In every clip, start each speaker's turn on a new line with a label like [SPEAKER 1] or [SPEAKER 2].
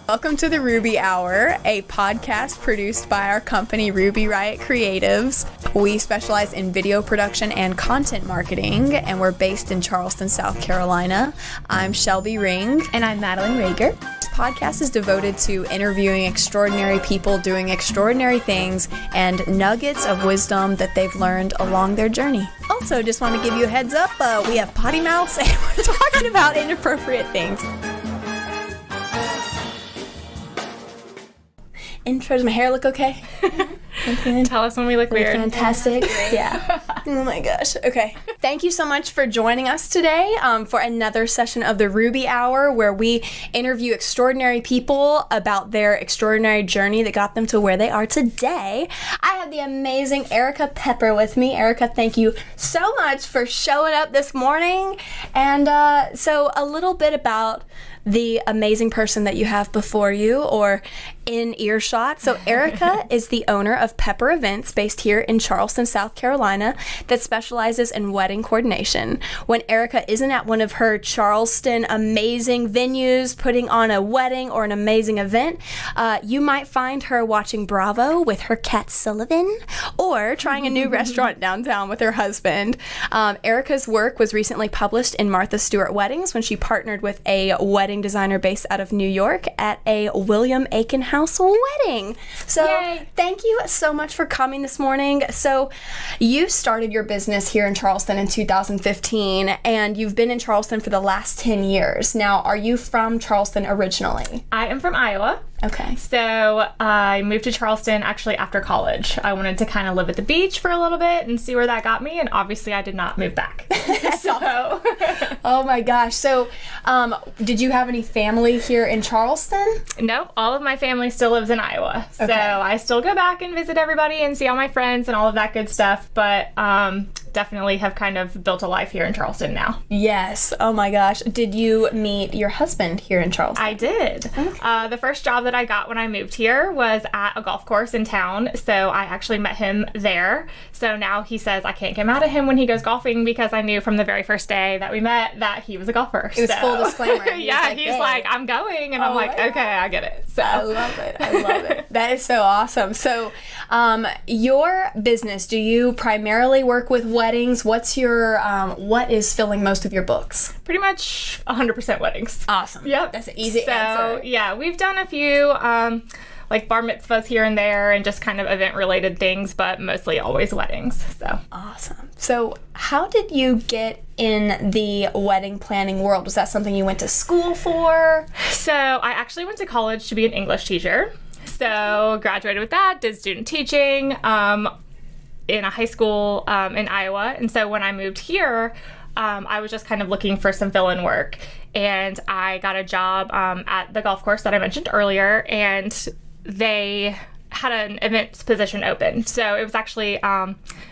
[SPEAKER 1] Welcome to the Ruby Hour, a podcast produced by our company, Ruby Riot Creatives. We specialize in video production and content marketing, and we're based in Charleston, South Carolina. I'm Shelby Ring.
[SPEAKER 2] And I'm Madeline Rager.
[SPEAKER 1] This podcast is devoted to interviewing extraordinary people doing extraordinary things and nuggets of wisdom that they've learned along their journey. Also, just want to give you a heads up, we have potty mouths and we're talking about inappropriate things. Intro, does my hair look okay?
[SPEAKER 2] Tell us when we look weird.
[SPEAKER 1] Fantastic. Yeah. Oh my gosh. Okay. Thank you so much for joining us today for another session of the Ruby Hour, where we interview extraordinary people about their extraordinary journey that got them to where they are today. I have the amazing Erica Pepper with me. Erica, thank you so much for showing up this morning. And so a little bit about the amazing person that you have before you or in earshot. So Erica is the owner of Peper Events based here in Charleston, South Carolina, that specializes in wedding coordination. When Erica isn't at one of her Charleston amazing venues putting on a wedding or an amazing event, you might find her watching Bravo with her cat Sullivan or trying a new restaurant downtown with her husband. Erica's work was recently published in Martha Stewart Weddings when she partnered with a wedding designer based out of New York at a William Aiken House wedding. So Yay. Thank you so much for coming this morning. So you started your business here in Charleston in 2015 and you've been in Charleston for the last 10 years. Now, are you from Charleston originally?
[SPEAKER 2] I am from Iowa.
[SPEAKER 1] Okay.
[SPEAKER 2] So I moved to Charleston actually after college. I wanted to kind of live at the beach for a little bit and see where that got me, and obviously I did not move back. So
[SPEAKER 1] oh my gosh. So did you have any family here in Charleston?
[SPEAKER 2] Nope. All of my family still lives in Iowa. Okay. So I still go back and visit everybody and see all my friends and all of that good stuff, but definitely have kind of built a life here in Charleston now.
[SPEAKER 1] Yes. Oh my gosh. Did you meet your husband here in Charleston?
[SPEAKER 2] I did. Okay. The first job that I got when I moved here was at a golf course in town, so I actually met him there. So now he says I can't get mad at him when he goes golfing because I knew from the very first day that we met that he was a golfer.
[SPEAKER 1] It was full disclaimer.
[SPEAKER 2] He's like, I'm going, and I'm like, okay, I get it. So
[SPEAKER 1] I love it. I love it. That is so awesome. So your business, do you primarily work with weddings? What's your what is filling most of your books?
[SPEAKER 2] Pretty much 100% weddings.
[SPEAKER 1] Awesome.
[SPEAKER 2] Yep.
[SPEAKER 1] That's an easy answer.
[SPEAKER 2] So yeah, we've done a few like bar mitzvahs here and there and just kind of event related things, but mostly always weddings. So
[SPEAKER 1] awesome. So how did you get in the wedding planning world? Was that something you went to school for?
[SPEAKER 2] So I actually went to college to be an English teacher. So graduated with that, did student teaching in a high school in Iowa. And so when I moved here, I was just kind of looking for some fill-in work. And I got a job at the golf course that I mentioned earlier, and they had an events position open. So it was actually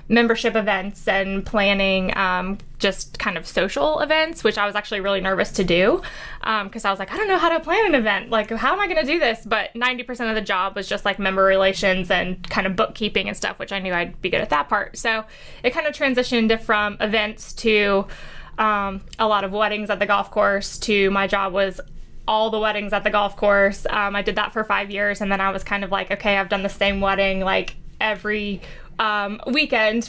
[SPEAKER 2] membership events and planning just kind of social events, which I was actually really nervous to do because I was like, I don't know how to plan an event. Like, how am I going to do this? But 90% of the job was just like member relations and kind of bookkeeping and stuff, which I knew I'd be good at that part. So it kind of transitioned from events to a lot of weddings at the golf course to my job was all the weddings at the golf course. I did that for 5 years, and then I was kind of like, okay, I've done the same wedding like every weekend,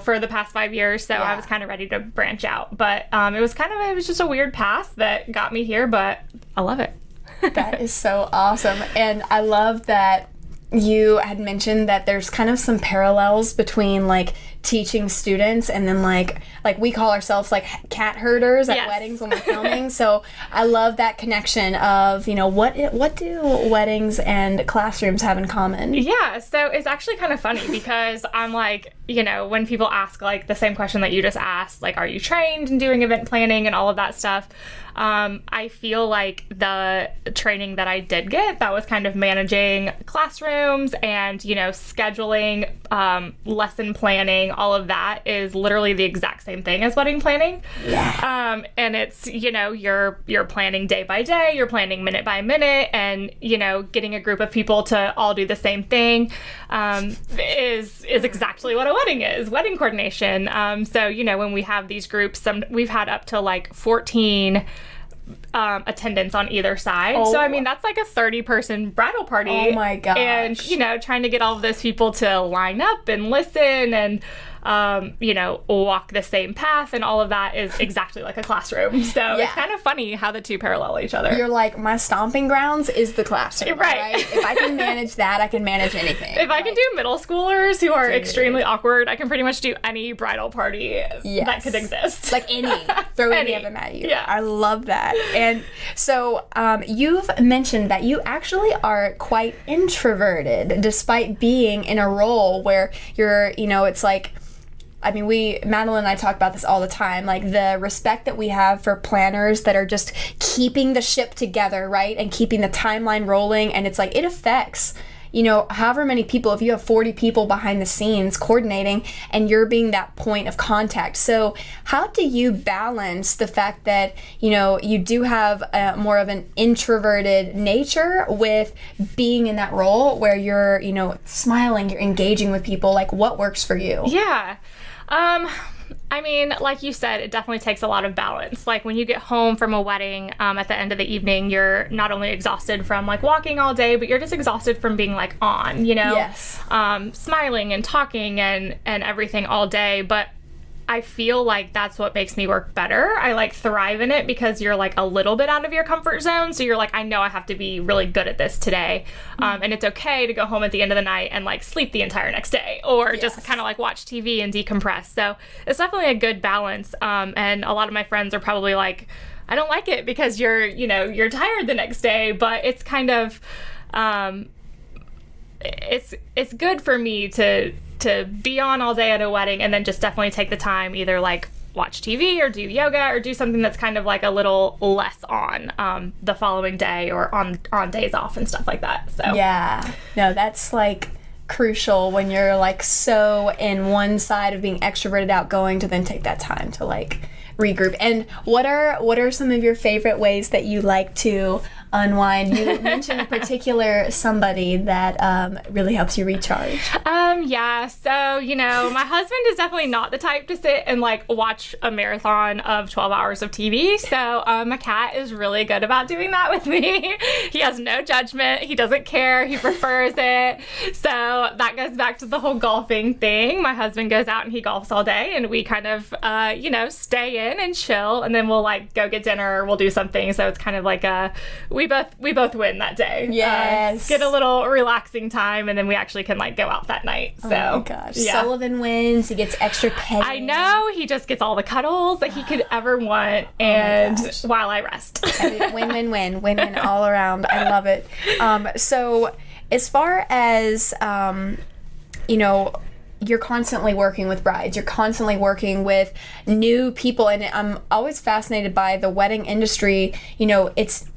[SPEAKER 2] for the past 5 years. So yeah. I was kind of ready to branch out, but it was just a weird path that got me here, but I love it.
[SPEAKER 1] That is so awesome. And I love that you had mentioned that there's kind of some parallels between like teaching students and then like we call ourselves like cat herders at weddings when we're filming. So I love that connection of, what do weddings and classrooms have in common?
[SPEAKER 2] Yeah, so it's actually kind of funny because I'm like, when people ask like the same question that you just asked, like, are you trained in doing event planning and all of that stuff? I feel like the training that I did get, that was kind of managing classrooms and, scheduling, lesson planning, all of that is literally the exact same thing as wedding planning.
[SPEAKER 1] Yeah.
[SPEAKER 2] And it's, you're planning day by day, you're planning minute by minute, and, getting a group of people to all do the same thing, is exactly what a wedding is, wedding coordination. So, when we have these groups, we've had up to like 14 attendants on either side.
[SPEAKER 1] Oh.
[SPEAKER 2] So, I mean, that's like a 30-person bridal party.
[SPEAKER 1] Oh my gosh.
[SPEAKER 2] And, you know, trying to get all of those people to line up and listen and, you know, walk the same path, and all of that is exactly like a classroom. So it's kind of funny how the two parallel each other.
[SPEAKER 1] You're like, my stomping grounds is the classroom, right? If I can manage that, I can manage anything.
[SPEAKER 2] If I can do middle schoolers who are extremely awkward, I can pretty much do any bridal party that could exist.
[SPEAKER 1] Like throw any of them at you.
[SPEAKER 2] Yeah.
[SPEAKER 1] I love that. And so you've mentioned that you actually are quite introverted, despite being in a role where you're, you know, it's like, I mean, Madeline and I talk about this all the time, like the respect that we have for planners that are just keeping the ship together, right? And keeping the timeline rolling. And it's like, it affects, you know, however many people, if you have 40 people behind the scenes coordinating and you're being that point of contact. So how do you balance the fact that, you know, you do have more of an introverted nature with being in that role where you're, you know, smiling, you're engaging with people? Like, what works for you?
[SPEAKER 2] Yeah. I mean, like you said, it definitely takes a lot of balance. Like when you get home from a wedding, at the end of the evening, you're not only exhausted from like walking all day, but you're just exhausted from being like on, you know, smiling and talking and everything all day. But I feel like that's what makes me work better. I like thrive in it because you're like a little bit out of your comfort zone. So you're like, I know I have to be really good at this today. And it's okay to go home at the end of the night and like sleep the entire next day or just kind of like watch TV and decompress. So it's definitely a good balance. And a lot of my friends are probably like, I don't like it because you're tired the next day, but it's kind of, it's good for me to be on all day at a wedding and then just definitely take the time, either like watch TV or do yoga or do something that's kind of like a little less on the following day or on days off and stuff like that. So
[SPEAKER 1] yeah, no, that's like crucial when you're like so in one side of being extroverted, outgoing, to then take that time to like regroup. And what are some of your favorite ways that you like to unwind? You mentioned a particular somebody that really helps you recharge.
[SPEAKER 2] Yeah, so, you know, my husband is definitely not the type to sit and like watch a marathon of 12 hours of TV. So my cat is really good about doing that with me. He has no judgment. He doesn't care. He prefers it. So that goes back to the whole golfing thing. My husband goes out and he golfs all day, and we kind of, you know, stay in and chill, and then we'll like go get dinner or we'll do something. So it's kind of like we both win that day.
[SPEAKER 1] Yes.
[SPEAKER 2] Get a little relaxing time, and then we actually can like go out that night. So,
[SPEAKER 1] oh my gosh. Yeah. Sullivan wins. He gets extra pay.
[SPEAKER 2] I know. He just gets all the cuddles that he could ever want, and while I rest.
[SPEAKER 1] Win all around. I love it. So as far as, you know, you're constantly working with brides, you're constantly working with new people, and I'm always fascinated by the wedding industry. You know, it's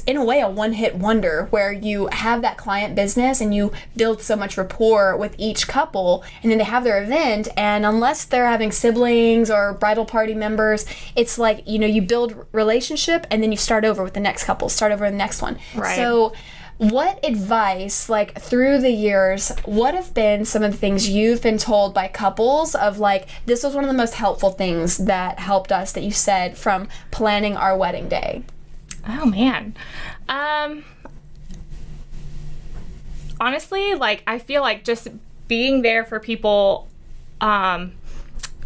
[SPEAKER 1] in a way a one-hit wonder where you have that client business and you build so much rapport with each couple, and then they have their event, and unless they're having siblings or bridal party members, it's like, you know, you build relationship and then you start over with the next couple, start over the next one.
[SPEAKER 2] Right.
[SPEAKER 1] So what advice, like through the years, what have been some of the things you've been told by couples of like, this was one of the most helpful things that helped us, that you said, from planning our wedding day?
[SPEAKER 2] Oh man. Honestly, like I feel like just being there for people,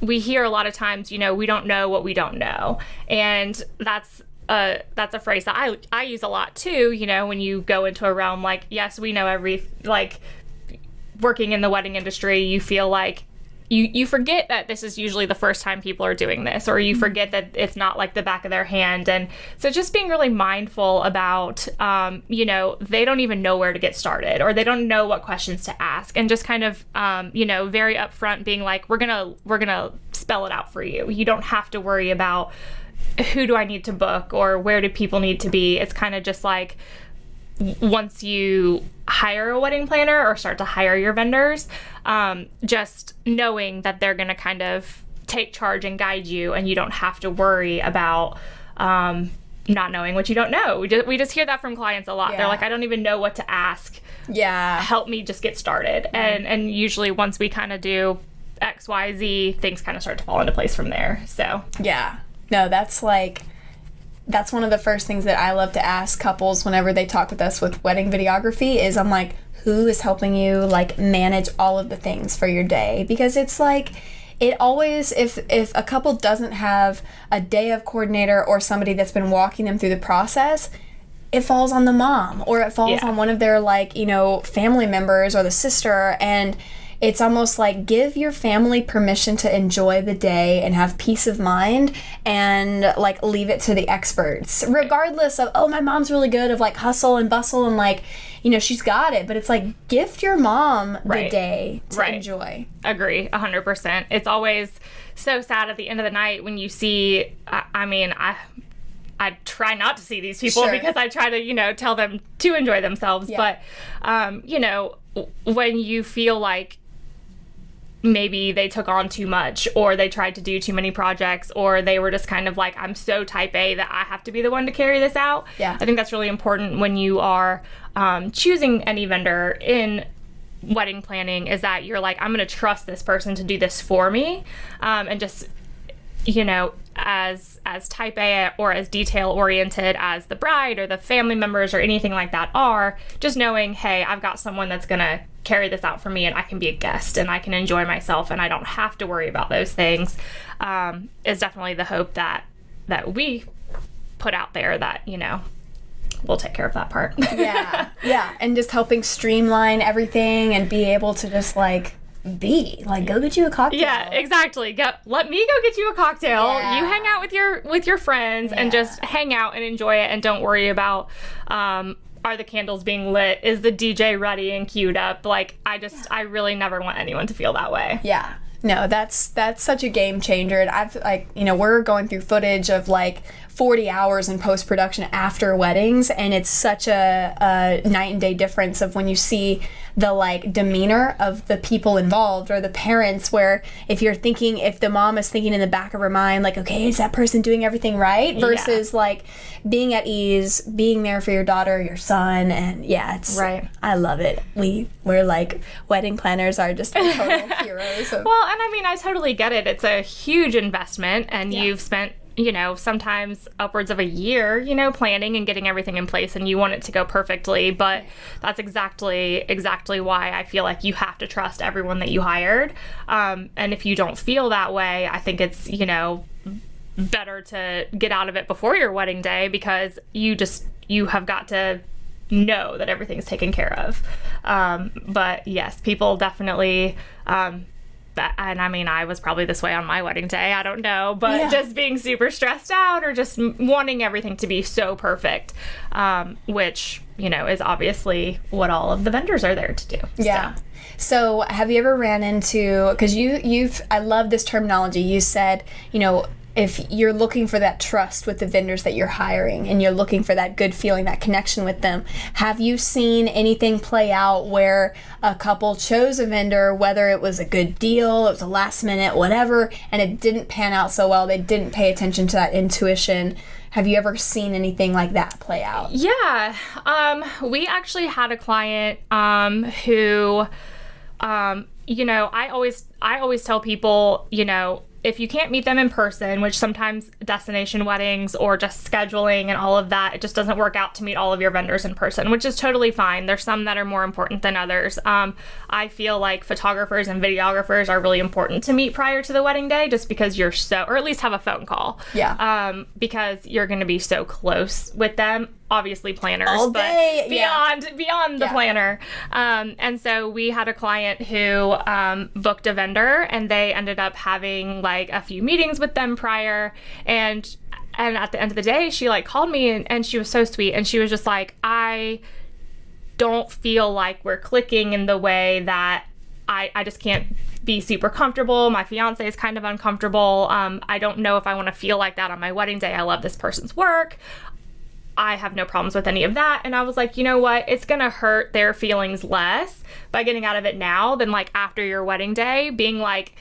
[SPEAKER 2] we hear a lot of times, you know, we don't know what we don't know. And that's a phrase that I use a lot too, you know, when you go into a realm like, yes, we know like working in the wedding industry, you feel like you forget that this is usually the first time people are doing this, or you forget that it's not like the back of their hand. And so just being really mindful about, you know, they don't even know where to get started, or they don't know what questions to ask, and just kind of, you know, very upfront being like, we're gonna spell it out for you. You don't have to worry about who do I need to book or where do people need to be. It's kind of just like, once you hire a wedding planner or start to hire your vendors, just knowing that they're going to kind of take charge and guide you, and you don't have to worry about not knowing what you don't know. We just hear that from clients a lot. Yeah. They're like, I don't even know what to ask.
[SPEAKER 1] Yeah.
[SPEAKER 2] Help me just get started. Mm-hmm. And usually once we kind of do X, Y, Z, things kind of start to fall into place from there. So
[SPEAKER 1] yeah. No, that's like that's one of the first things that I love to ask couples whenever they talk with us with wedding videography is I'm like, who is helping you like manage all of the things for your day? Because it's like, it always, if a couple doesn't have a day of coordinator or somebody that's been walking them through the process, it falls on the mom or it falls on one of their like, you know, family members or the sister. And it's almost like give your family permission to enjoy the day and have peace of mind and like leave it to the experts, regardless of, oh, my mom's really good of like hustle and bustle and like, you know, she's got it. But it's like gift your mom the day to enjoy.
[SPEAKER 2] Agree, 100%. It's always so sad at the end of the night when you see, I try not to see these people because I try to, you know, tell them to enjoy themselves. But, you know, when you feel like maybe they took on too much or they tried to do too many projects or they were just kind of like, I'm so type A that I have to be the one to carry this out. I think that's really important when you are choosing any vendor in wedding planning is that you're like, I'm going to trust this person to do this for me. And just, you know, as type A or as detail oriented as the bride or the family members or anything like that are, just knowing, hey, I've got someone that's going to carry this out for me and I can be a guest and I can enjoy myself and I don't have to worry about those things, is definitely the hope that we put out there that, you know, we'll take care of that part.
[SPEAKER 1] And just helping streamline everything and be able to just like go get you a cocktail.
[SPEAKER 2] Exactly. Let me go get you a cocktail. You hang out with your friends and just hang out and enjoy it and don't worry about are the candles being lit? Is the DJ ready and queued up? Like I really never want anyone to feel that way.
[SPEAKER 1] No, that's such a game changer. And I've like, you know, we're going through footage of like 40 hours in post-production after weddings, and it's such a night and day difference of when you see the like demeanor of the people involved or the parents, where if the mom is thinking in the back of her mind like, okay, is that person doing everything right, versus like being at ease, being there for your daughter, your son. And it's I love it. We're like, wedding planners are just total heroes of,
[SPEAKER 2] well, and I mean, I totally get it. It's a huge investment and you've spent, you know, sometimes upwards of a year, you know, planning and getting everything in place, and you want it to go perfectly. But that's exactly why I feel like you have to trust everyone that you hired. And if you don't feel that way, I think it's, you know, better to get out of it before your wedding day, because you have got to know that everything's taken care of. But yes, people definitely, and I mean, I was probably this way on my wedding day, I don't know, but just being super stressed out or just wanting everything to be so perfect, which, you know, is obviously what all of the vendors are there to do.
[SPEAKER 1] So have you ever ran into, because I love this terminology, you said, you know, if you're looking for that trust with the vendors that you're hiring and you're looking for that good feeling, that connection with them, have you seen anything play out where a couple chose a vendor, whether it was a good deal, it was a last minute, whatever, and it didn't pan out so well, they didn't pay attention to that intuition? Have you ever seen anything like that play out?
[SPEAKER 2] Yeah. We actually had a client who, you know, I always tell people, you know, if you can't meet them in person, which sometimes destination weddings or just scheduling and all of that, it just doesn't work out to meet all of your vendors in person, which is totally fine. There's some that are more important than others. I feel like photographers and videographers are really important to meet prior to the wedding day, just because or at least have a phone call. Because you're going to be so close with them. Obviously planners,
[SPEAKER 1] all day,
[SPEAKER 2] but beyond the planner. And so we had a client who booked a vendor, and they ended up having like a few meetings with them prior. And at the end of the day, she like called me and she was so sweet. And she was just like, I don't feel like we're clicking in the way that I just can't be super comfortable. My fiance is kind of uncomfortable. I don't know if I want to feel like that on my wedding day. I love this person's work. I have no problems with any of that. And I was like, you know what? It's going to hurt their feelings less by getting out of it now than like after your wedding day being like,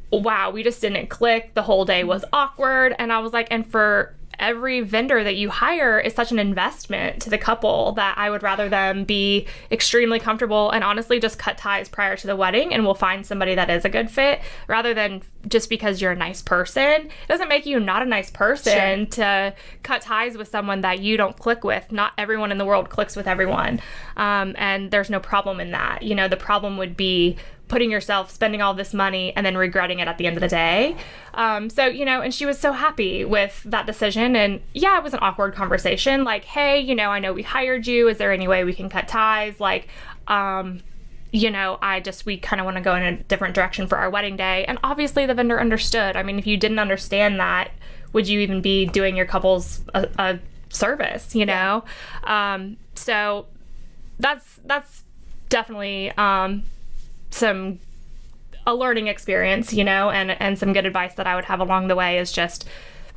[SPEAKER 2] wow, we just didn't click. The whole day was awkward. And I was like, and for every vendor that you hire is such an investment to the couple that I would rather them be extremely comfortable and honestly just cut ties prior to the wedding, and we'll find somebody that is a good fit, rather than just because you're a nice person. It doesn't make you not a nice person to cut ties with someone that you don't click with. Not everyone in the world clicks with everyone. And there's no problem in that. You know, the problem would be putting yourself, spending all this money, and then regretting it at the end of the day. So, you know, and she was so happy with that decision. And yeah, it was an awkward conversation. Like, hey, you know, I know we hired you. Is there any way we can cut ties? Like, you know, we kind of want to go in a different direction for our wedding day. And obviously the vendor understood. I mean, if you didn't understand that, would you even be doing your couples a service, you know? So that's definitely, a learning experience, you know, and some good advice that I would have along the way is just,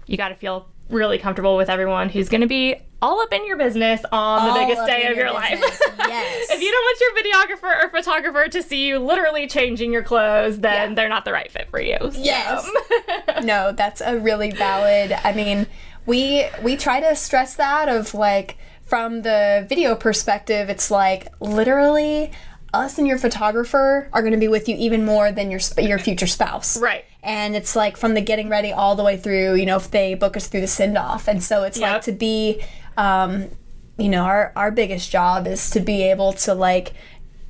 [SPEAKER 2] you got to feel really comfortable with everyone who's going to be all up in your business on the biggest day of your life.
[SPEAKER 1] Yes.
[SPEAKER 2] If you don't want your videographer or photographer to see you literally changing your clothes, then they're not the right fit for you.
[SPEAKER 1] Yes. No, that's a really valid, I mean, we try to stress that of like, from the video perspective, it's like literally us and your photographer are going to be with you even more than your future spouse.
[SPEAKER 2] Right.
[SPEAKER 1] And it's like from the getting ready all the way through, you know, if they book us through the send-off. And so it's like to be, you know, our biggest job is to be able to like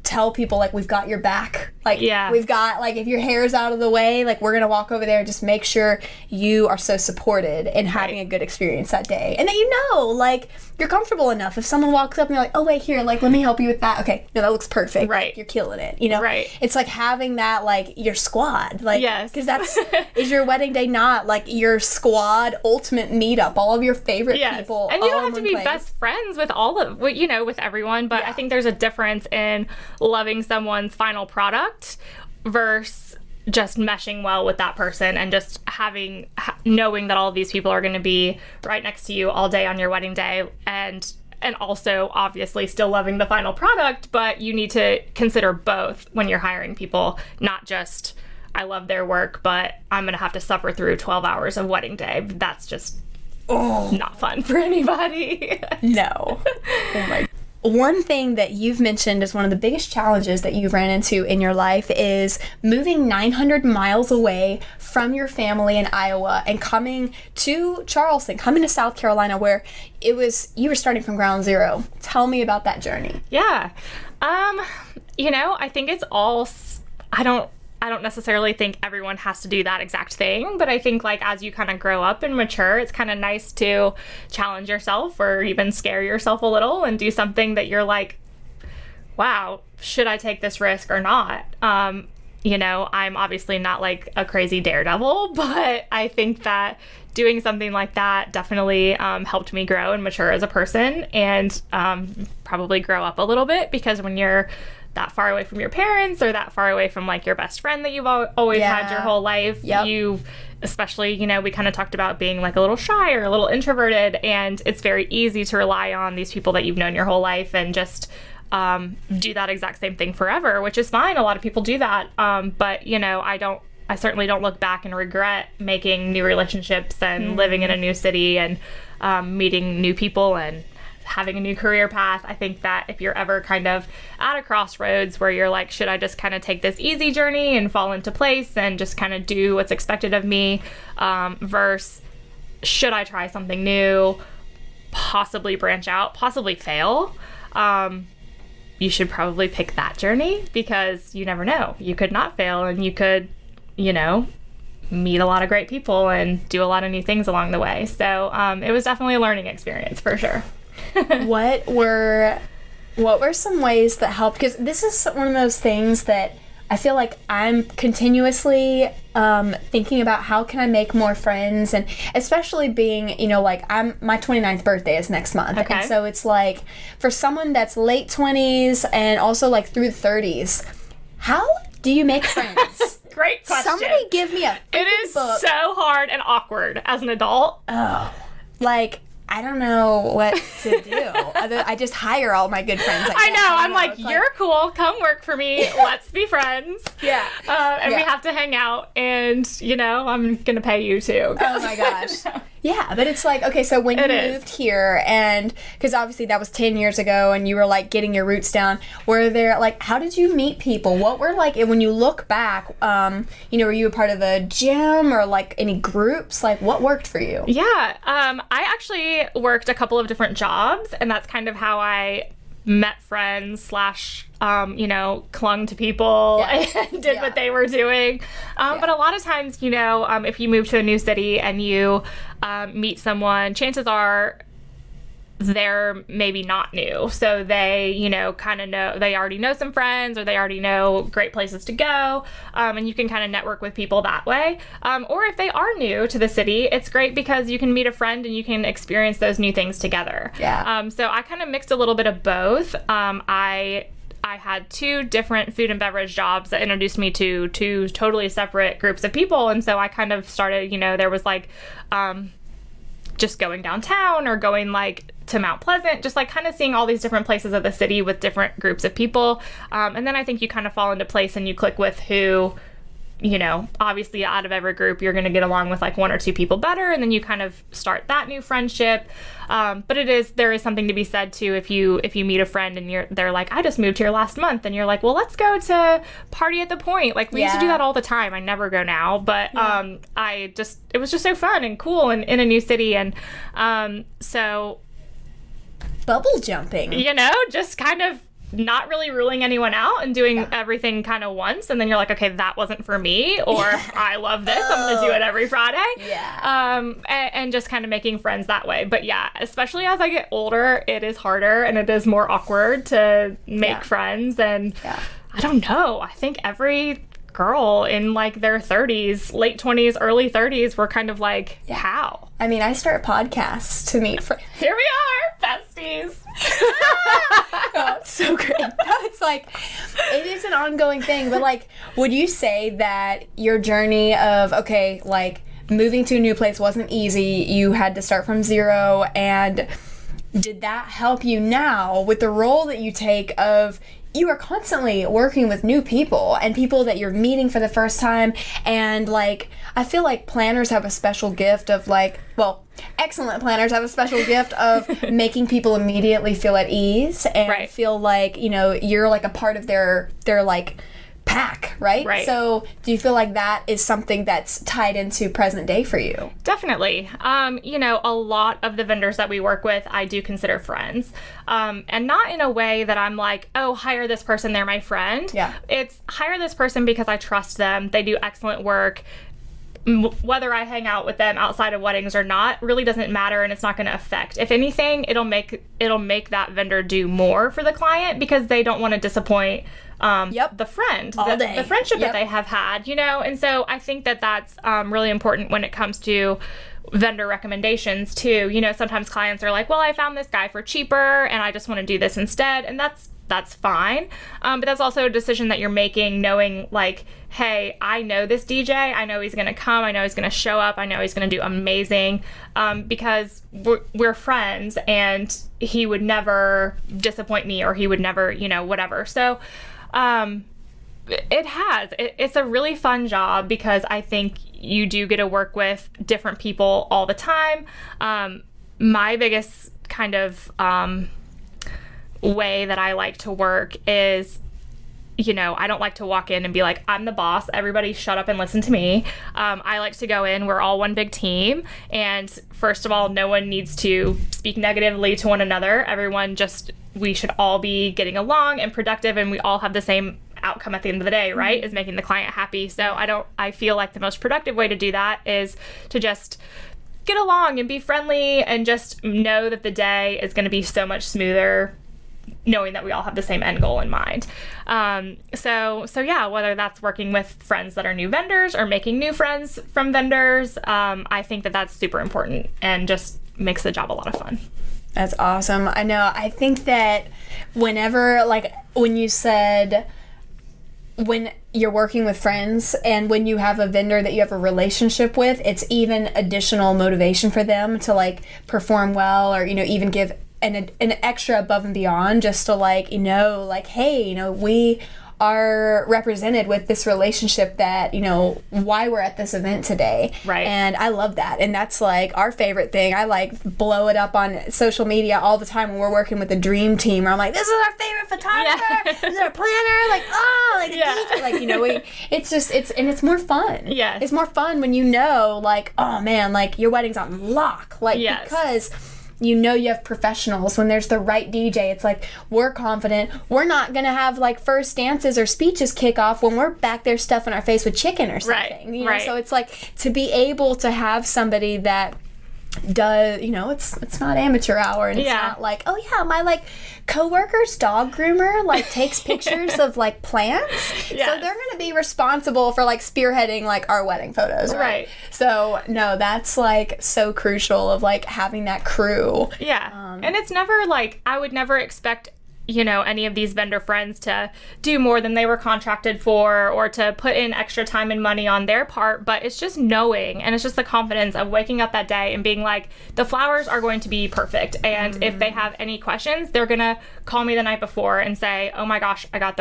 [SPEAKER 1] tell people like we've got your back. Like we've got, like, if your hair's out of the way, like we're going to walk over there and just make sure you are so supported and having a good experience that day. And that, you know, like you're comfortable enough. If someone walks up and you're like, oh wait, here, like let me help you with that. Okay, no, that looks perfect.
[SPEAKER 2] Right.
[SPEAKER 1] You're killing it. You know?
[SPEAKER 2] Right.
[SPEAKER 1] It's like having that, like your squad. Like,
[SPEAKER 2] yes.
[SPEAKER 1] Because that's, is your wedding day not like your squad ultimate meetup, all of your favorite people.
[SPEAKER 2] And you don't have to be best friends with all of, you know, with everyone, but I think there's a difference in loving someone's final product versus just meshing well with that person and just knowing that all of these people are going to be right next to you all day on your wedding day, and also obviously still loving the final product, but you need to consider both when you're hiring people, not just I love their work, but I'm going to have to suffer through 12 hours of wedding day. That's just not fun for anybody.
[SPEAKER 1] No. Oh my. One thing that you've mentioned is one of the biggest challenges that you've ran into in your life is moving 900 miles away from your family in Iowa and coming to Charleston, coming to South Carolina, where you were starting from ground zero. Tell me about that journey.
[SPEAKER 2] Yeah. You know, I think it's all, I don't necessarily think everyone has to do that exact thing, but I think like as you kind of grow up and mature, it's kind of nice to challenge yourself or even scare yourself a little and do something that you're like, wow, should I take this risk or not? You know, I'm obviously not like a crazy daredevil, but I think that doing something like that definitely helped me grow and mature as a person, and probably grow up a little bit, because when you're that far away from your parents or that far away from like your best friend that you've always had your whole life, you, especially, you know, we kind of talked about being like a little shy or a little introverted, and it's very easy to rely on these people that you've known your whole life and just do that exact same thing forever, which is fine. A lot of people do that. But, you know, I certainly don't look back and regret making new relationships and living in a new city and meeting new people and having a new career path. I think that if you're ever kind of at a crossroads where you're like, should I just kind of take this easy journey and fall into place and just kind of do what's expected of me, versus should I try something new, possibly branch out, possibly fail, you should probably pick that journey, because you never know. You could not fail, and you could, you know, meet a lot of great people and do a lot of new things along the way. So it was definitely a learning experience for sure.
[SPEAKER 1] What were some ways that helped? Because this is one of those things that I feel like I'm continuously thinking about, how can I make more friends, and especially being, you know, like my 29th birthday is next month.
[SPEAKER 2] Okay.
[SPEAKER 1] And so it's like, for someone that's late 20s and also like through the 30s, how do you make friends?
[SPEAKER 2] Great question.
[SPEAKER 1] Somebody give me a
[SPEAKER 2] It is
[SPEAKER 1] book.
[SPEAKER 2] So hard and awkward as an adult.
[SPEAKER 1] Oh, like, I don't know what to do. I just hire all my good friends.
[SPEAKER 2] I know. I'm like, you're cool. Come work for me. Let's be friends.
[SPEAKER 1] Yeah.
[SPEAKER 2] And we have to hang out, and, you know, I'm going to pay you too.
[SPEAKER 1] Oh my gosh. Yeah, but it's like, okay, so when you moved here, and because obviously that was 10 years ago and you were like getting your roots down, were there like, how did you meet people? What were like, when you look back, you know, were you a part of a gym or like any groups? Like, what worked for you?
[SPEAKER 2] Yeah, I actually worked a couple of different jobs, and that's kind of how I met friends / you know, clung to people and did what they were doing. But a lot of times, you know, if you move to a new city and you meet someone, chances are they're maybe not new. So they, you know, kind of know, they already know some friends, or they already know great places to go. And you can kind of network with people that way. Or if they are new to the city, it's great because you can meet a friend and you can experience those new things together.
[SPEAKER 1] Yeah.
[SPEAKER 2] So I kind of mixed a little bit of both. I had 2 different food and beverage jobs that introduced me to 2 totally separate groups of people. And so I kind of started, you know, there was like just going downtown or going like to Mount Pleasant, just like kind of seeing all these different places of the city with different groups of people. And then I think you kind of fall into place and you click with who, you know, obviously out of every group, you're going to get along with like 1 or 2 people better. And then you kind of start that new friendship. But there is something to be said too, if you meet a friend and they're like, I just moved here last month. And you're like, well, let's go to Party at the Point. Like we used to do that all the time. I never go now, but, it was just so fun and cool and in a new city. And, so
[SPEAKER 1] bubble jumping,
[SPEAKER 2] you know, just kind of not really ruling anyone out and doing everything kind of once, and then you're like, okay, that wasn't for me, or I love this, I'm gonna do it every Friday. And just kind of making friends that way. But yeah, especially as I get older, it is harder and it is more awkward to make friends. And I don't know, I think every girl in like their 30s, late 20s, early 30s were kind of like, how?
[SPEAKER 1] I mean, I start podcasts to meet friends.
[SPEAKER 2] Here we are, besties.
[SPEAKER 1] Oh, it's so great. No, it's like, it is an ongoing thing, but like, would you say that your journey of, okay, like moving to a new place wasn't easy, you had to start from zero, and did that help you now with the role that you take of, you are constantly working with new people and people that you're meeting for the first time, and like, I feel like planners have a special gift of like, well, excellent planners have a special gift of making people immediately feel at ease and feel like, you know, you're like a part of their like pack, right? So do you feel like that is something that's tied into present day for you?
[SPEAKER 2] Definitely. You know, a lot of the vendors that we work with, I do consider friends. And not in a way that I'm like, oh, hire this person, they're my friend. It's hire this person because I trust them. They do excellent work. Whether I hang out with them outside of weddings or not really doesn't matter, and it's not going to affect. If anything, it'll make that vendor do more for the client because they don't want to disappoint the friend, the friendship that they have had, you know. And so I think that that's really important when it comes to vendor recommendations too. You know, sometimes clients are like, well, I found this guy for cheaper and I just want to do this instead, and that's fine. But that's also a decision that you're making, knowing like, hey, I know this DJ, I know he's going to come, I know he's going to show up, I know he's going to do amazing, because we're friends and he would never disappoint me, or he would never, you know, whatever. So it's a really fun job because I think you do get to work with different people all the time. My biggest kind of way that I like to work is, you know, I don't like to walk in and be like, I'm the boss, everybody shut up and listen to me. I like to go in, we're all one big team, and first of all, no one needs to speak negatively to one another. We should all be getting along and productive, and we all have the same outcome at the end of the day, right? Is making the client happy. So I feel like the most productive way to do that is to just get along and be friendly and just know that the day is going to be so much smoother knowing that we all have the same end goal in mind. So yeah, whether that's working with friends that are new vendors or making new friends from vendors, I think that that's super important and just makes the job a lot of fun.
[SPEAKER 1] That's awesome. I know. I think that whenever, like, when you said when you're working with friends and when you have a vendor that you have a relationship with, it's even additional motivation for them to, like, perform well, or, you know, even give an extra above and beyond, just to, like, you know, like, hey, you know, we are represented with this relationship that, you know, why we're at this event today.
[SPEAKER 2] Right.
[SPEAKER 1] And I love that. And that's like our favorite thing. I like blow it up on social media all the time when we're working with the dream team. Where I'm like, this is our favorite photographer. This is our planner. Like, oh, like a DJ. Like, you know, it's more fun.
[SPEAKER 2] Yes.
[SPEAKER 1] It's more fun when you know, like, oh man, like your wedding's on lock. Like, because you know you have professionals. When there's the right DJ, it's like, we're confident. We're not going to have like first dances or speeches kick off when we're back there stuffing our face with chicken or something.
[SPEAKER 2] Right.
[SPEAKER 1] You know? So it's like, to be able to have somebody that does, you know, it's not amateur hour, and it's not like, oh yeah, my like coworker's dog groomer like takes pictures of like plants, so they're gonna be responsible for like spearheading like our wedding photos, right? So no, that's like so crucial of like having that crew.
[SPEAKER 2] And it's never like, I would never expect, you know, any of these vendor friends to do more than they were contracted for, or to put in extra time and money on their part, but it's just knowing, and it's just the confidence of waking up that day and being like, the flowers are going to be perfect, and if they have any questions, they're gonna call me the night before and say, oh my gosh, I got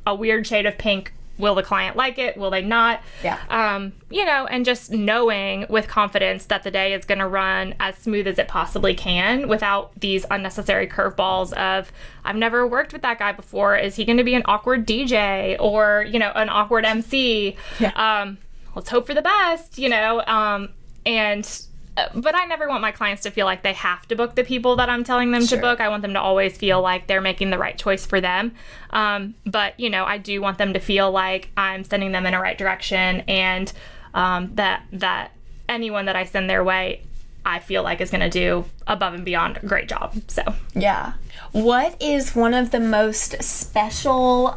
[SPEAKER 2] a weird shade of pink. Will the client like it? Will they not? You know, and just knowing with confidence that the day is going to run as smooth as it possibly can without these unnecessary curveballs of, I've never worked with that guy before. Is he going to be an awkward DJ or, you know, an awkward MC? Let's hope for the best, you know, but I never want my clients to feel like they have to book the people that I'm telling them to book. I want them to always feel like they're making the right choice for them. But, you know, I do want them to feel like I'm sending them in a right direction, and that anyone that I send their way, I feel like is going to do above and beyond a great job. So,
[SPEAKER 1] yeah. What is one of the most special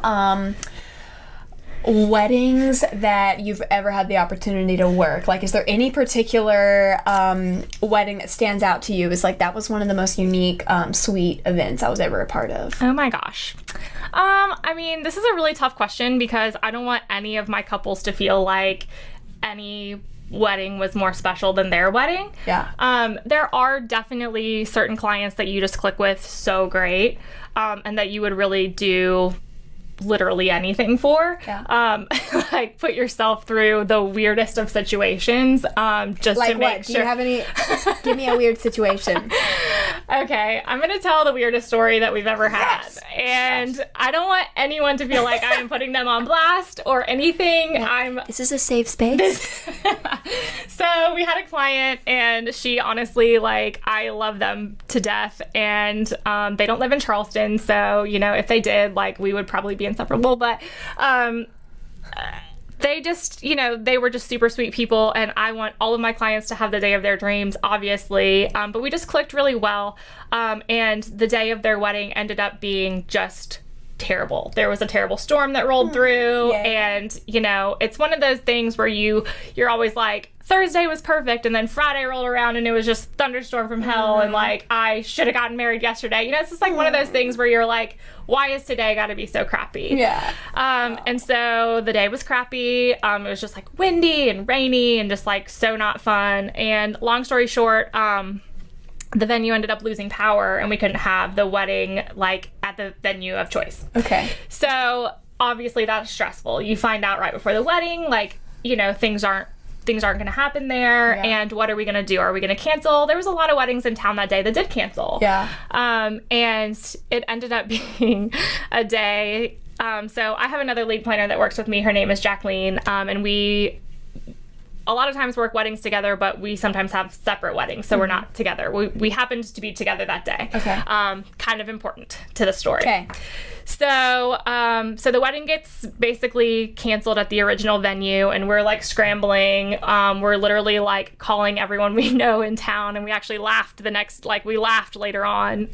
[SPEAKER 1] weddings that you've ever had the opportunity to work? Like, is there any particular wedding that stands out to you as like, that was one of the most unique, sweet events I was ever a part of?
[SPEAKER 2] Oh my gosh. I mean, this is a really tough question because I don't want any of my couples to feel like any wedding was more special than their wedding. There are definitely certain clients that you just click with so great, and that you would really do literally anything for. Like, put yourself through the weirdest of situations, just
[SPEAKER 1] like
[SPEAKER 2] to make
[SPEAKER 1] what?
[SPEAKER 2] sure.
[SPEAKER 1] Do you have any? Give me a weird situation.
[SPEAKER 2] Okay, I'm gonna tell the weirdest story that we've ever had, and I don't want anyone to feel like I am putting them on blast or anything.
[SPEAKER 1] This is a safe space.
[SPEAKER 2] So we had a client, and she honestly, like, I love them to death, and they don't live in Charleston, so, you know, if they did, like, we would probably be inseparable, but they just, you know, they were just super sweet people, and I want all of my clients to have the day of their dreams, obviously, but we just clicked really well, and the day of their wedding ended up being just terrible. There was a terrible storm that rolled through, and, you know, it's one of those things where you're always like, Thursday was perfect, and then Friday rolled around and it was just thunderstorm from hell, and like, I should have gotten married yesterday. You know, it's just like one of those things where you're like, why is today gotta be so crappy? And so the day was crappy. It was just like windy and rainy and just like so not fun. And long story short, the venue ended up losing power, and we couldn't have the wedding like at the venue of choice. So obviously that's stressful. You find out right before the wedding, like, you know, things aren't going to happen there, and what are we going to do? Are we going to cancel? There was a lot of weddings in town that day that did cancel. And it ended up being a day. So I have another lead planner that works with me. Her name is Jacqueline, and we a lot of times work weddings together, but we sometimes have separate weddings, so we're not together. We happened to be together that day. Kind of important to the story. So the wedding gets basically canceled at the original venue, and we're like scrambling. We're literally like calling everyone we know in town, and we actually laughed we laughed later on.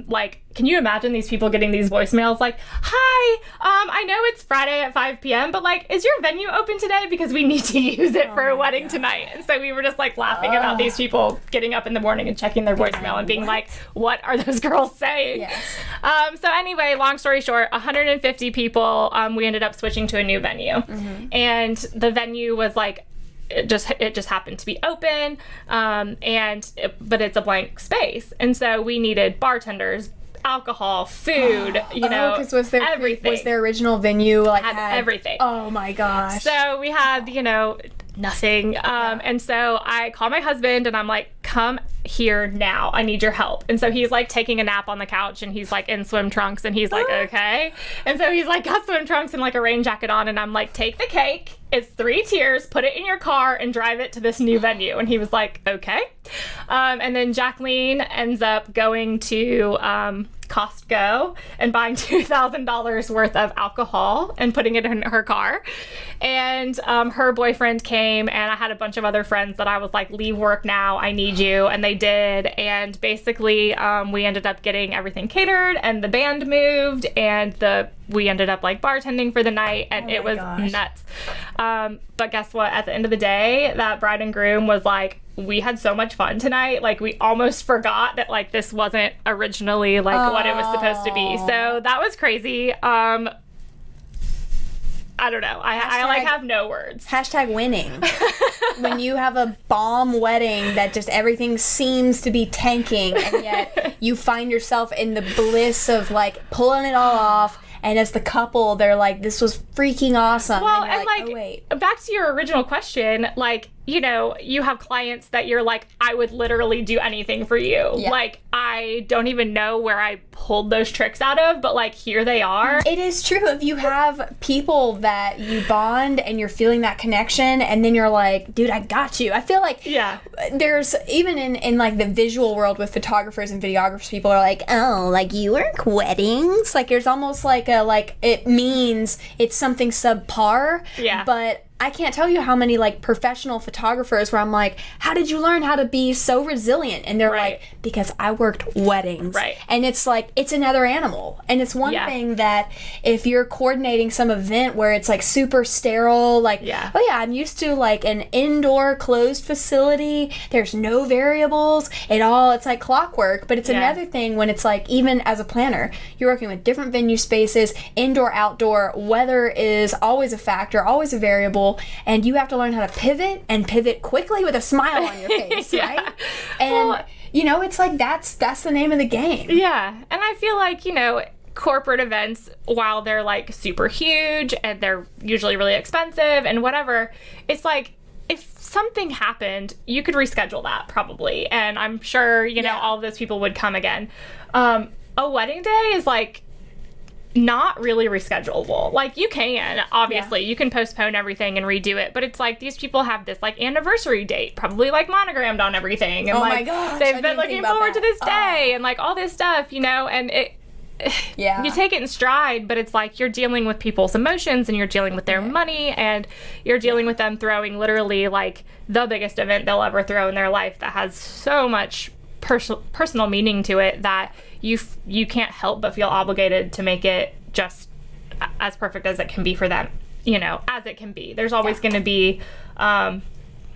[SPEAKER 2] Like, can you imagine these people getting these voicemails like, hi, I know it's Friday at 5 p.m., but like, is your venue open today? Because we need to use it for a wedding tonight. And so we were just like laughing about these people getting up in the morning and checking their voicemail and being like, what are those girls saying? So anyway, long story short, 150 people, we ended up switching to a new venue. And the venue was like, it just happened to be open, but it's a blank space. And so we needed bartenders, alcohol, food, you know,
[SPEAKER 1] because was their
[SPEAKER 2] everything.
[SPEAKER 1] Was their original venue like
[SPEAKER 2] had everything.
[SPEAKER 1] Oh my gosh.
[SPEAKER 2] So we had, you know, nothing. And so I called my husband and I'm like, come here now. I need your help. And so he's like taking a nap on the couch and he's like in swim trunks and he's like, okay. And so he's like got swim trunks and like a rain jacket on and I'm like, take the cake. It's 3 tiers, put it in your car and drive it to this new venue. And he was like, okay. And then Jacqueline ends up going to Costco and buying $2,000 worth of alcohol and putting it in her car. And her boyfriend came and I had a bunch of other friends that I was like, leave work now, I need you. And they did. And basically we ended up getting everything catered and the band moved and we ended up like bartending for the night and it was nuts. But guess what? At the end of the day, that bride and groom was like, we had so much fun tonight. Like we almost forgot that like this wasn't originally like what it was supposed to be. So that was crazy. I don't know. I like have no words.
[SPEAKER 1] Hashtag winning. When you have a bomb wedding that just everything seems to be tanking and yet you find yourself in the bliss of like pulling it all off. And as the couple, they're like, this was freaking awesome.
[SPEAKER 2] Well,
[SPEAKER 1] and
[SPEAKER 2] like,
[SPEAKER 1] oh, wait.
[SPEAKER 2] Back to your original question, like, you know, you have clients that you're like, I would literally do anything for you. Yeah. Like, I don't even know where I pulled those tricks out of, but like, here they are.
[SPEAKER 1] It is true. If you have people that you bond and you're feeling that connection, and then you're like, dude, I got you. I feel like there's, even in like the visual world with photographers and videographers, people are like, oh, like you work weddings? Like, there's almost like it means it's something subpar.
[SPEAKER 2] Yeah.
[SPEAKER 1] But I can't tell you how many like professional photographers where I'm like, how did you learn how to be so resilient? And they're like, because I worked weddings.
[SPEAKER 2] Right.
[SPEAKER 1] And it's like, it's another animal. And it's one thing that if you're coordinating some event where it's like super sterile, like, oh yeah, I'm used to like an indoor closed facility. There's no variables. It's like clockwork. But it's another thing when it's like, even as a planner, you're working with different venue spaces, indoor, outdoor, weather is always a factor, always a variable. And you have to learn how to pivot and pivot quickly with a smile on your face, right? And you know, it's like that's the name of the game.
[SPEAKER 2] Yeah. And I feel like, you know, corporate events, while they're like super huge and they're usually really expensive and whatever, it's like if something happened, you could reschedule that probably. And I'm sure, you know, all of those people would come again. A wedding day is like not really reschedulable. Like you can, obviously, you can postpone everything and redo it, but it's like these people have this like anniversary date, probably like monogrammed on everything, and like
[SPEAKER 1] my gosh,
[SPEAKER 2] they've been looking forward to this day and like all this stuff, you know, and it you take it in stride, but it's like you're dealing with people's emotions and you're dealing with their money and you're dealing with them throwing literally like the biggest event they'll ever throw in their life that has so much personal meaning to it that you can't help but feel obligated to make it just as perfect as it can be for them, you know, as it can be. There's always going to be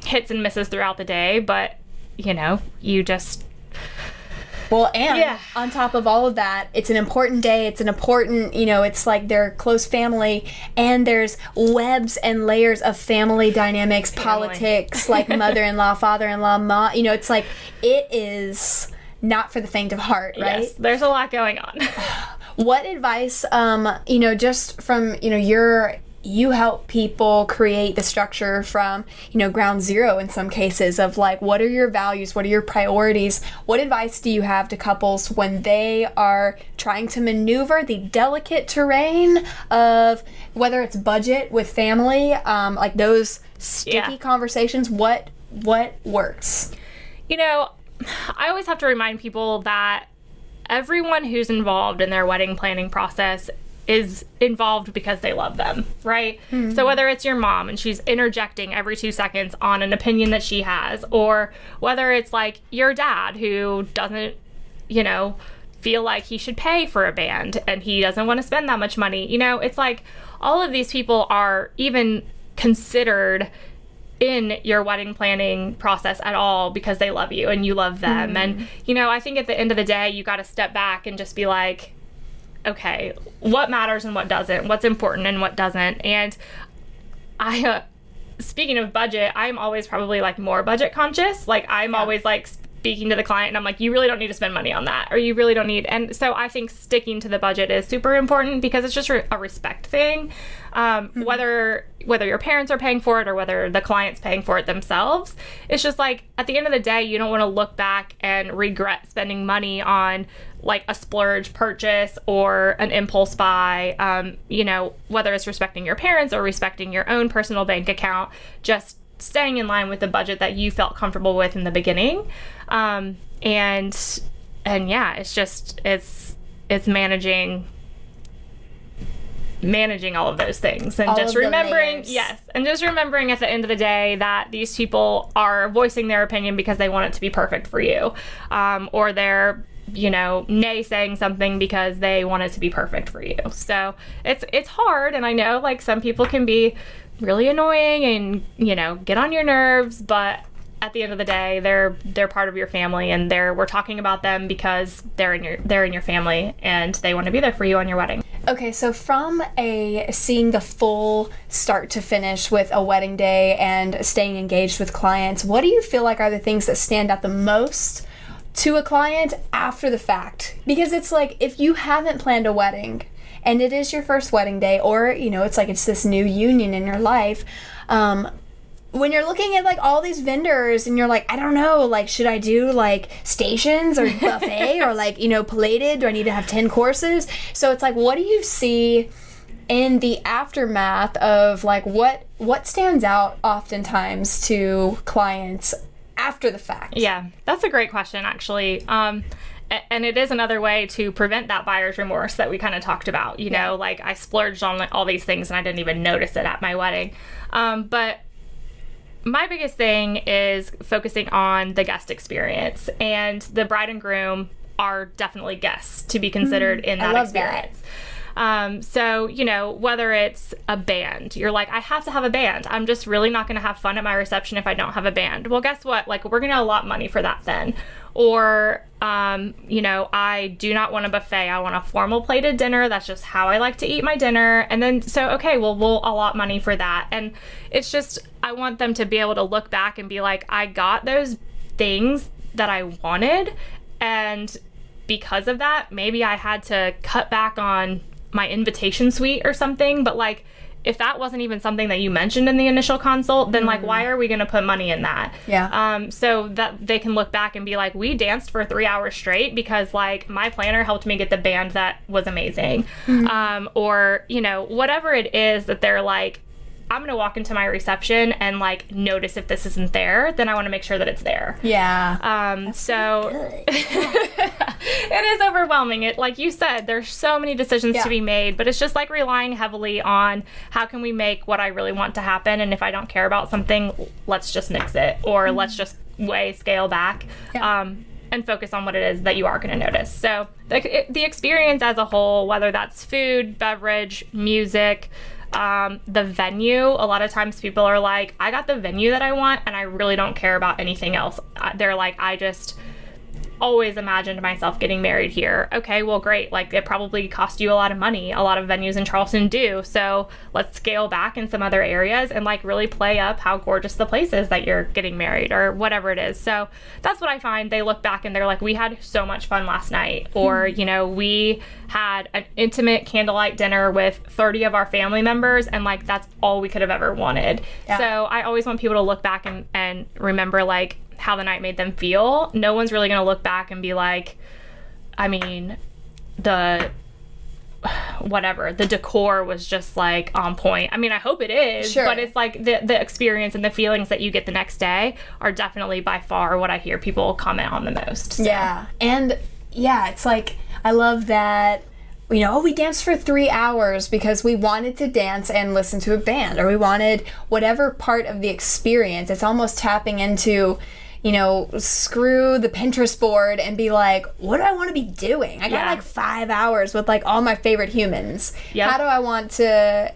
[SPEAKER 2] hits and misses throughout the day, but you know, you just
[SPEAKER 1] on top of all of that, it's an important day. It's an important, you know, it's like they're close family, and there's webs and layers of family dynamics, politics, like mother-in-law, father-in-law, you know, it's like, it is not for the faint of heart, right?
[SPEAKER 2] Yes, there's a lot going on.
[SPEAKER 1] What advice, you know, just from, you know, you help people create the structure from, you know, ground zero in some cases of like, what are your values? What are your priorities? What advice do you have to couples when they are trying to maneuver the delicate terrain of whether it's budget with family, like those sticky conversations, what works?
[SPEAKER 2] You know, I always have to remind people that everyone who's involved in their wedding planning process is involved because they love them, right? Mm-hmm. So whether it's your mom and she's interjecting every 2 seconds on an opinion that she has, or whether it's like your dad who doesn't, you know, feel like he should pay for a band and he doesn't want to spend that much money, you know, it's like all of these people are even considered in your wedding planning process at all because they love you and you love them. Mm-hmm. And, you know, I think at the end of the day, you got to step back and just be like, okay, what matters and what doesn't, what's important and what doesn't. And speaking of budget, I'm always probably like more budget conscious. Like I'm always like speaking to the client and I'm like, you really don't need to spend money on that, or you really don't need. And so I think sticking to the budget is super important because it's just a respect thing. Whether your parents are paying for it or whether the client's paying for it themselves, it's just like at the end of the day, you don't want to look back and regret spending money on like a splurge purchase or an impulse buy. Whether it's respecting your parents or respecting your own personal bank account, just staying in line with the budget that you felt comfortable with in the beginning. And yeah, it's managing all of those things and just remembering, and just remembering at the end of the day that these people are voicing their opinion because they want it to be perfect for you, or they're naysaying something because they want it to be perfect for you. So it's hard, and I know like some people can be really annoying and get on your nerves, but at the end of the day, they're part of your family, and we're talking about them because they're in your family and they want to be there for you on your wedding.
[SPEAKER 1] Okay, so from seeing the full start to finish with a wedding day and staying engaged with clients, what do you feel like are the things that stand out the most to a client after the fact? Because it's like, if you haven't planned a wedding and it is your first wedding day, or it's this new union in your life, when you're looking at like all these vendors and you're like, I don't know, like, should I do like stations or buffet or like, plated? Do I need to have 10 courses? So it's like, what do you see in the aftermath of like what stands out oftentimes to clients after the fact?
[SPEAKER 2] Yeah, that's a great question, actually. And it is another way to prevent that buyer's remorse that we kind of talked about. Like I splurged on all these things and I didn't even notice it at my wedding. But my biggest thing is focusing on the guest experience, and the bride and groom are definitely guests to be considered in that experience. So, whether it's a band, you're like, I have to have a band. I'm just really not going to have fun at my reception if I don't have a band. Well, guess what? Like, we're going to allot money for that then. Or, I do not want a buffet. I want a formal plated dinner. That's just how I like to eat my dinner. And then, so, okay, well, we'll allot money for that. And it's just, I want them to be able to look back and be like, I got those things that I wanted. And because of that, maybe I had to cut back on my invitation suite or something. But like, if that wasn't even something that you mentioned in the initial consult, then like, why are we going to put money in that?
[SPEAKER 1] Yeah.
[SPEAKER 2] So that they can look back and be like, we danced for 3 hours straight because like my planner helped me get the band that was amazing. Or, whatever it is that they're like, I'm going to walk into my reception and like notice if this isn't there, then I want to make sure that it's there.
[SPEAKER 1] Yeah.
[SPEAKER 2] So it is overwhelming. It, like you said, there's so many decisions to be made, but it's just like relying heavily on how can we make what I really want to happen. And if I don't care about something, let's just nix it, or let's just scale back. And focus on what it is that you are going to notice. So the experience as a whole, whether that's food, beverage, music, the venue, a lot of times people are like, I got the venue that I want and I really don't care about anything else. They're like, I just always imagined myself getting married here. Okay, well, great. Like, it probably cost you a lot of money. A lot of venues in Charleston do. So let's scale back in some other areas and like really play up how gorgeous the place is that you're getting married, or whatever it is. So that's what I find. They look back and they're like, we had so much fun last night. Or, we had an intimate candlelight dinner with 30 of our family members, and like, that's all we could have ever wanted. Yeah. So I always want people to look back and remember like how the night made them feel. No one's really going to look back and be like, I mean, the decor was just like on point. I mean, I hope it is, sure. But it's like the experience and the feelings that you get the next day are definitely by far what I hear people comment on the most. So.
[SPEAKER 1] Yeah. And yeah, it's like, I love that, we danced for 3 hours because we wanted to dance and listen to a band, or we wanted whatever part of the experience. It's almost tapping into, screw the Pinterest board and be like, what do I want to be doing? I got like 5 hours with like all my favorite humans. Yep. How do I want to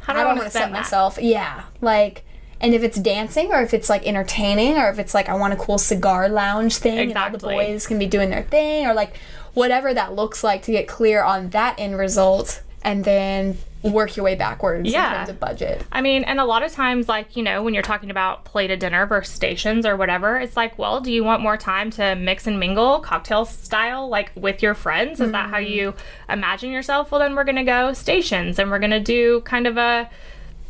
[SPEAKER 1] set myself? Yeah. Like, and if it's dancing, or if it's like entertaining, or if it's like I want a cool cigar lounge thing, exactly. And all the boys can be doing their thing, or like whatever that looks like, to get clear on that end result. and then work your way backwards in terms of budget.
[SPEAKER 2] I mean, and a lot of times, like, you know, when you're talking about plated dinner versus stations or whatever, it's like, well, do you want more time to mix and mingle cocktail style, like with your friends? Is that how you imagine yourself? Well, then we're going to go stations, and we're going to do kind of a,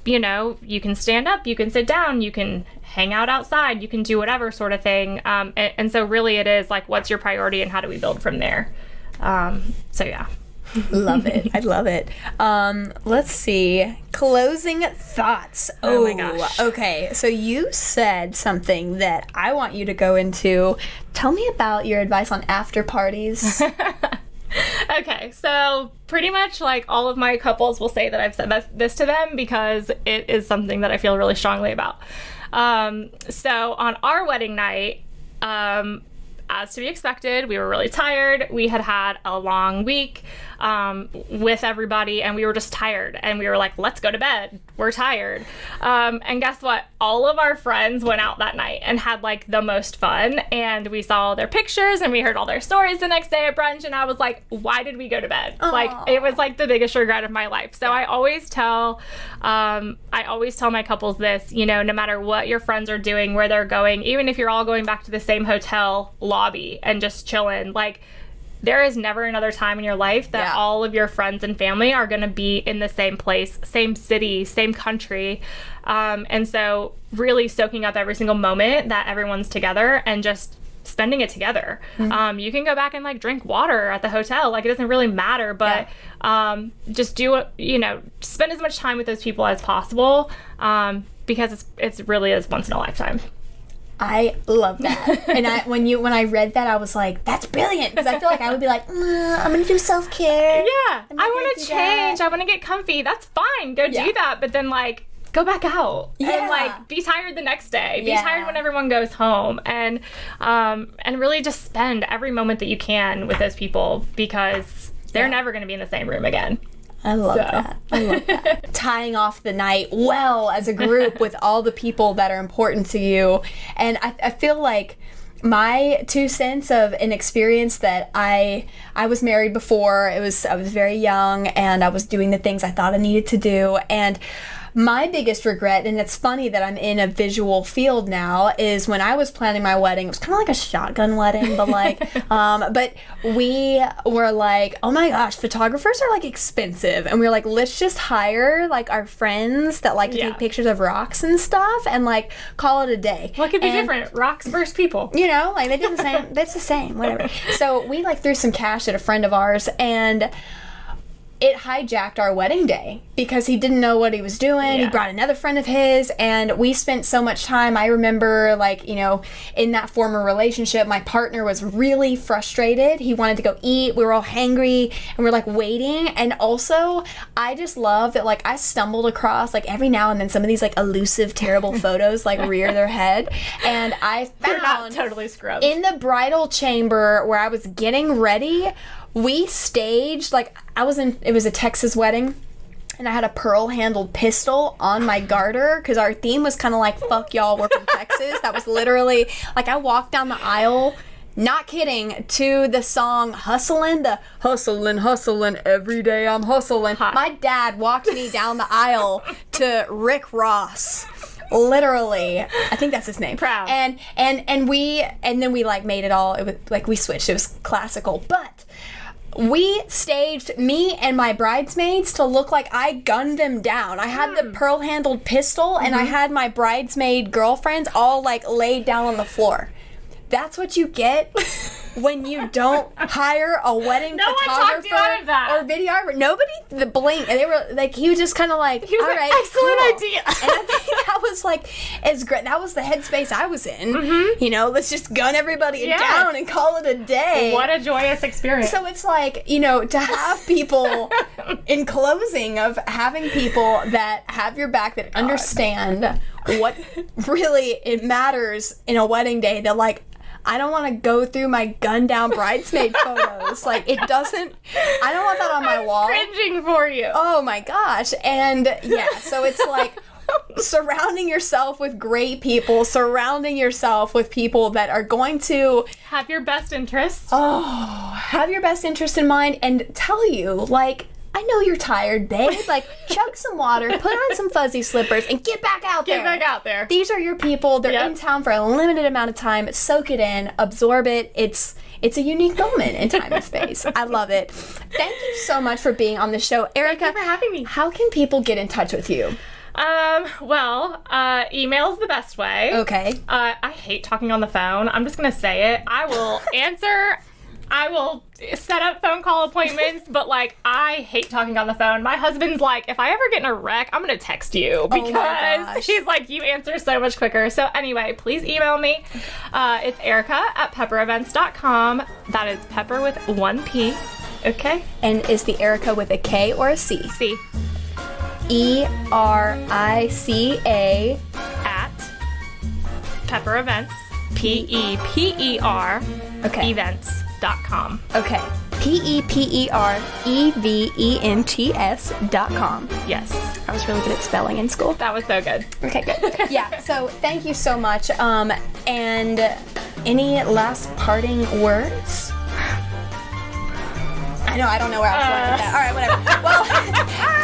[SPEAKER 2] you know, you can stand up, you can sit down, you can hang out outside, you can do whatever sort of thing. And so really it is like, what's your priority and how do we build from there? So yeah.
[SPEAKER 1] Love it. I love it. Let's see. Closing thoughts.
[SPEAKER 2] Oh my gosh.
[SPEAKER 1] Okay. So you said something that I want you to go into. Tell me about your advice on after parties.
[SPEAKER 2] Okay, so pretty much like all of my couples will say that I've said this to them because it is something that I feel really strongly about. So on our wedding night, as to be expected, we were really tired. We had a long week with everybody, and we were just tired. And we were like, let's go to bed. We're tired. And guess what? All of our friends went out that night and had like the most fun. And we saw their pictures and we heard all their stories the next day at brunch. And I was like, why did we go to bed?
[SPEAKER 1] Aww.
[SPEAKER 2] Like, it was like the biggest regret of my life. So I always tell my couples this, you know, no matter what your friends are doing, where they're going, even if you're all going back to the same hotel lobby and just chilling, like, there is never another time in your life that all of your friends and family are going to be in the same place, same city, same country. And so really soaking up every single moment that everyone's together and just spending it together. You can go back and like drink water at the hotel. Like, it doesn't really matter, but just do it, you know, spend as much time with those people as possible, because it's really is once in a lifetime.
[SPEAKER 1] I love that. And when I read that, I was like, that's brilliant. Because I feel like I would be like, I'm going to do self-care.
[SPEAKER 2] Yeah. I want to change. I want to get comfy. That's fine. Go do that. But then, like, go back out. And, like, be tired the next day. Be tired when everyone goes home. And really just spend every moment that you can with those people, because they're never going to be in the same room again.
[SPEAKER 1] I love that. I love that. Tying off the night well as a group with all the people that are important to you. And I feel like my 2 cents of an experience that I was married before. I was very young, and I was doing the things I thought I needed to do. And my biggest regret, and it's funny that I'm in a visual field now, is when I was planning my wedding. It was kind of like a shotgun wedding, but like, but we were like, oh my gosh, photographers are like expensive, and we were like, let's just hire like our friends that like to take pictures of rocks and stuff, and like call it a day.
[SPEAKER 2] What could be different? Rocks versus people.
[SPEAKER 1] You know, like they do the same. It's the same, whatever. So we like threw some cash at a friend of ours, and it hijacked our wedding day because he didn't know what he was doing. He brought another friend of his, and we spent so much time. I remember, like, you know, in that former relationship, my partner was really frustrated. He wanted to go eat. We were all hangry, and we were like waiting. And also, I just love that, like, I stumbled across, like, every now and then some of these like elusive, terrible photos like rear their head, and I found
[SPEAKER 2] they're not totally scrubbed
[SPEAKER 1] in the bridal chamber where I was getting ready. We staged, like, it was a Texas wedding, and I had a pearl-handled pistol on my garter, because our theme was kind of like, fuck y'all, we're from Texas. That was literally, like, I walked down the aisle, not kidding, to the song Hustlin', the hustlin', every day I'm hustling. My dad walked me down the aisle to Rick Ross. Literally, I think that's his name.
[SPEAKER 2] Proud.
[SPEAKER 1] And then we like made it all. It was like we switched. It was classical, but we staged me and my bridesmaids to look like I gunned them down. I had the pearl-handled pistol, and I had my bridesmaid girlfriends all like laid down on the floor. That's what you get when you don't hire a wedding photographer or videographer. Nobody blinked. And they were like, he was just kind of like,
[SPEAKER 2] he was
[SPEAKER 1] all
[SPEAKER 2] like,
[SPEAKER 1] right,
[SPEAKER 2] excellent
[SPEAKER 1] cool.
[SPEAKER 2] idea.
[SPEAKER 1] And I think that was like, as great. That was the headspace I was in. You know, let's just gun everybody down and call it a day.
[SPEAKER 2] What a joyous experience.
[SPEAKER 1] So it's like, you know, to have people, in closing, of having people that have your back, that understand what really it matters in a wedding day, that like, I don't want to go through my gunned down bridesmaid photos. Like, it doesn't, I don't want that on my wall.
[SPEAKER 2] I'm cringing for you.
[SPEAKER 1] Oh my gosh. And yeah, so it's like surrounding yourself with great people, surrounding yourself with people that are going to
[SPEAKER 2] have your best interests.
[SPEAKER 1] Have your best interest in mind, and tell you, like, I know you're tired, babe. Like, chug some water, put on some fuzzy slippers, and get back out there.
[SPEAKER 2] Get back out there.
[SPEAKER 1] These are your people. They're
[SPEAKER 2] Yep.
[SPEAKER 1] in town for a limited amount of time. Soak it in, absorb it. It's a unique moment in time and space. I love it. Thank you so much for being on the show. Erica,
[SPEAKER 2] Thank you for having me.
[SPEAKER 1] how can people get in touch with you?
[SPEAKER 2] Email is the best way.
[SPEAKER 1] Okay.
[SPEAKER 2] I hate talking on the phone. I'm just gonna say it. I will answer. I will set up phone call appointments, but like I hate talking on the phone. My husband's like, if I ever get in a wreck, I'm gonna text you because
[SPEAKER 1] gosh.
[SPEAKER 2] he's like, you answer so much quicker. So anyway, please email me. It's Erica@pepperevents.com. That is Pepper with 1 P. Okay.
[SPEAKER 1] And is the Erica with a K or a C?
[SPEAKER 2] C.
[SPEAKER 1] ERICA.
[SPEAKER 2] At Pepper Events. PEPER.
[SPEAKER 1] Okay.
[SPEAKER 2] Events.com.
[SPEAKER 1] Okay. PEPEREVENTS.com.
[SPEAKER 2] Yes.
[SPEAKER 1] I was really good at spelling in school.
[SPEAKER 2] That was so good.
[SPEAKER 1] Okay, good. Yeah, so thank you so much. And any last parting words? I don't know where I was going with that. All right, whatever. Well,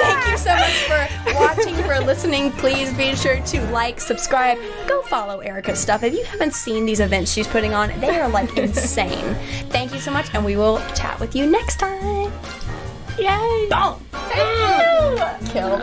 [SPEAKER 1] thank you so much for watching, for listening. Please be sure to like, subscribe, go follow Erica's stuff. If you haven't seen these events she's putting on, they are like insane. Thank you so much, and we will chat with you next time.
[SPEAKER 2] Yay!
[SPEAKER 1] Boom! Kill.